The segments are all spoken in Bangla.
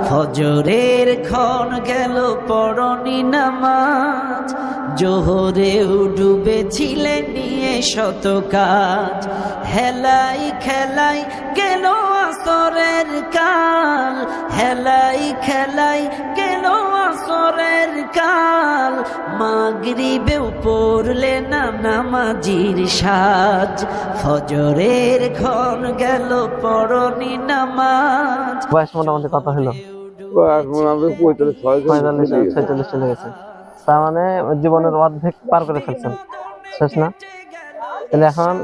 ফজরের ক্ষণ গেল পড়নি নামাজ, জোহরেও ডুবেছিলে নিয়ে শত কাজ। হেলাই খেলাই গেল আসরের কাল, হেলাই খেলাই গেল আসরের কাল। মাগরিবেও পড়লে না নামাজির সাজ, ফজরের ক্ষণ গেল পড়নি নামাজ। বয়স মোটামুটি কত হলো? এখন আমাদের 45-46 চলে গেছে। তার মানে জীবনের অর্ধেক পার করে ফেলছেন, শেষ না? তাহলে এখন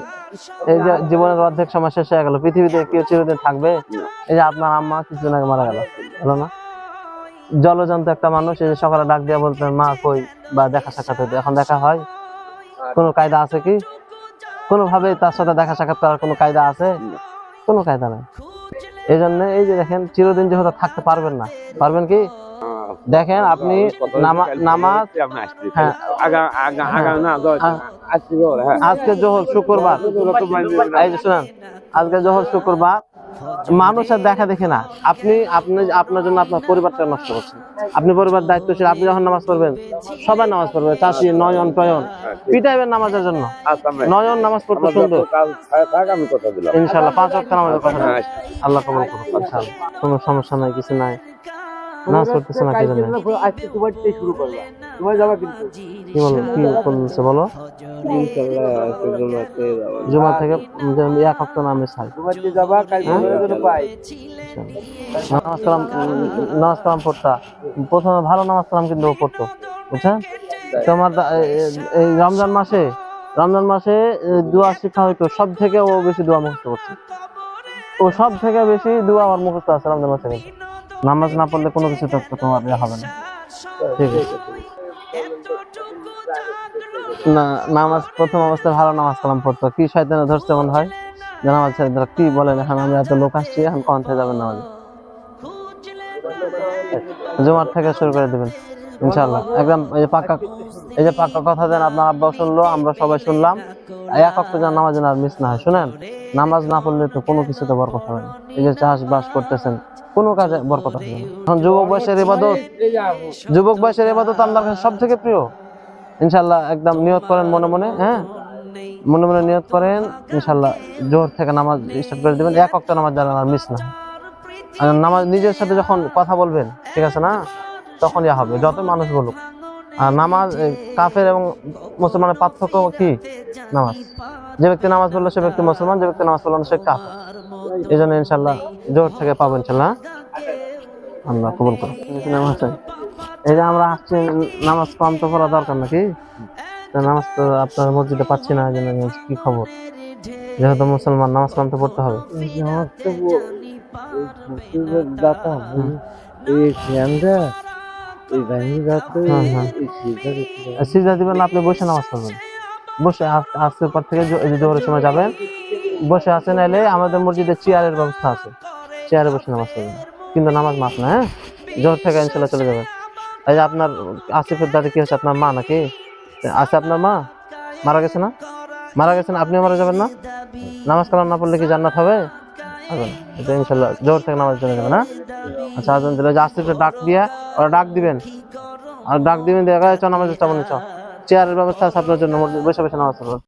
এই যে জীবনের অর্ধেক সময় শেষ হয়ে গেল, পৃথিবীতে কেউ চিরদিন থাকবে? এই যে আপনার আম্মা কিছুদিন আগে মারা গেল, হলো না? জলজন্ত একটা মানুষ, এই যে সকালে ডাক দিয়া বলতেন মা কই, বা দেখা সাক্ষাৎ হইতো, এখন দেখা হয়? কোনো কায়দা আছে কি? কোনোভাবে তার সাথে দেখা সাক্ষাৎ করার কোনো কায়দা আছে? কোনো কায়দা নাই। এই জন্য এই যে দেখেন, চিরদিন যেহেতু থাকতে পারবেন না, পারবেন কি? দেখেন আপনি নামাজ, হ্যাঁ আজকে জোহর শুক্রবার, এই যে শুনেন, আজকে জোহর শুক্রবার, মানুষের দেখা দেখে না আপনি আপনার জন্য আপনার পরিবারটা নষ্ট করছেন। আপনি পরিবার দায়িত্বশীল, আপনি যখন নামাজ পড়বেন সবাই নামাজ পড়বে, চাষি নয়ন টয়ন পিটাইবেন নামাজের জন্য। নয়ন নামাজ পড়তে সুন্দর, ইনশাল্লাহ 5 ওয়াক্ত নামাজের কথা আল্লাহ কবুল করুন ইনশাআল্লাহ। কোনো সমস্যা নাই, কিছু নাই। নামাজ পড়তেছে না কি জন্য? আজকে তোমার থেকে শুরু করবা, তোমার যাবা কিন্তু কি বলো, কি বলছে বলো? জুমা থেকে এক ওয়াক্ত নামাজ ছাড়, তোমার যে যাবা কাল জন্য পাই। নামাজ কালাম পড়তা, প্রথমে ভালো নামাজ কালাম কিন্তু ও পড়তো, বুঝছেন? তোমার এই রমজান মাসে দোয়া শিক্ষা হইতো, সব থেকে ও বেশি দোয়া মুখস্থ করছে, ও সব থেকে বেশি দোয়া আমার মুখস্থ আছে রমজান মাসে। নামাজ না পড়লে কোনো কিছু তো তোমার হবে না, ঠিক আছে? না, নামাজ প্রথম অবস্থায় ভালো নামাজ কালাম পড়তো, কি শয়তানে ধরছে মনে হয় যে নামাজ ছেড়ে দিল। কি বলেন, এখন আমরা এত লোক আসছি, এখন কোন থেকে যাবেন নামাজে? জুমার থেকে শুরু করে দেবেন ইনশাআল্লাহ, একদম এই যে পাক্কা কথা দেন। আপনার আব্বাও শুনলো, আমরা সবাই শুনলাম। এক ওয়াক্ত যেন নামাজ আর মিস না হয়। শুনেন, নামাজ না পড়লে তো কোনো কিছুতে বরকত হবে না। এই যে চাষবাস করতেছেন, কোনো কাজে বরকত হবে না। এখন যুবক বয়সের ইবাদত আল্লাহর কাছে সব থেকে প্রিয়। ইনশাআল্লাহ একদম নিয়ত করেন মনে মনে, হ্যাঁ মনে মনে নিয়ত করেন, ইনশাআল্লাহ জোহর থেকে নামাজ স্টার্ট করে দিবেন। এক ওয়াক্ত নামাজ যেন আর মিস না হয়। আর নামাজ নিজের সাথে যখন কথা বলবেন, ঠিক আছে না, তখন ইয়া হবে, যত মানুষ বলুক। আর নামাজ কাফের এবং মুসলমানের পার্থক্য কি? নামাজ। যে ব্যক্তি নামাজ পড়লো সে ব্যক্তি মুসলমান, যে ব্যক্তি নামাজ পড়লো না সে কাফের। এই জন্য ইনশাআল্লাহ জোহর থেকে পাবো ইনশাআল্লাহ, আল্লাহ কবুল করুন। এই যে আমরা আসছি, নামাজ কম তো পড়া দরকার নাকি? নামাজ তো আপনার মসজিদে পাচ্ছি না, কি খবর? যেহেতু মুসলমান, নামাজ কম তো পড়তে হবে। সিজদা দিবেন না, আপনি বসে নামাজ পড়বেন। বসে আজকের পর থেকে জোহরের সময় যাবেন, বসে আছেন, এলে আমাদের মসজিদে চেয়ারের ব্যবস্থা আছে, চেয়ারে বসে নামাজ পড়বেন, কিন্তু নামাজ মাফ না। হ্যাঁ, জোহর থেকে ইনশাআল্লাহ চলে যাবেন। এই যে আপনার আসিফের দাদি কি হচ্ছে? আপনার মা নাকি আছে? আপনার মা মারা গেছে না? আপনিও মারা যাবেন না? নামাজ কালাম না পড়লে কি জান্নাত হবে? হবে না। এটা ইনশাআল্লাহ জোহর থেকে নামাজ চলে যাবে না। আচ্ছা, আজান দিলে যে আসিফের ডাক দিয়া ওরা ডাক দিবেন, আর ডাক দিবেন দেখা যাচ্ছে নামাজের চাবনি, চেয়ারের ব্যবস্থা আছে আপনার জন্য, বসে বসে নামাজ পড়বেন।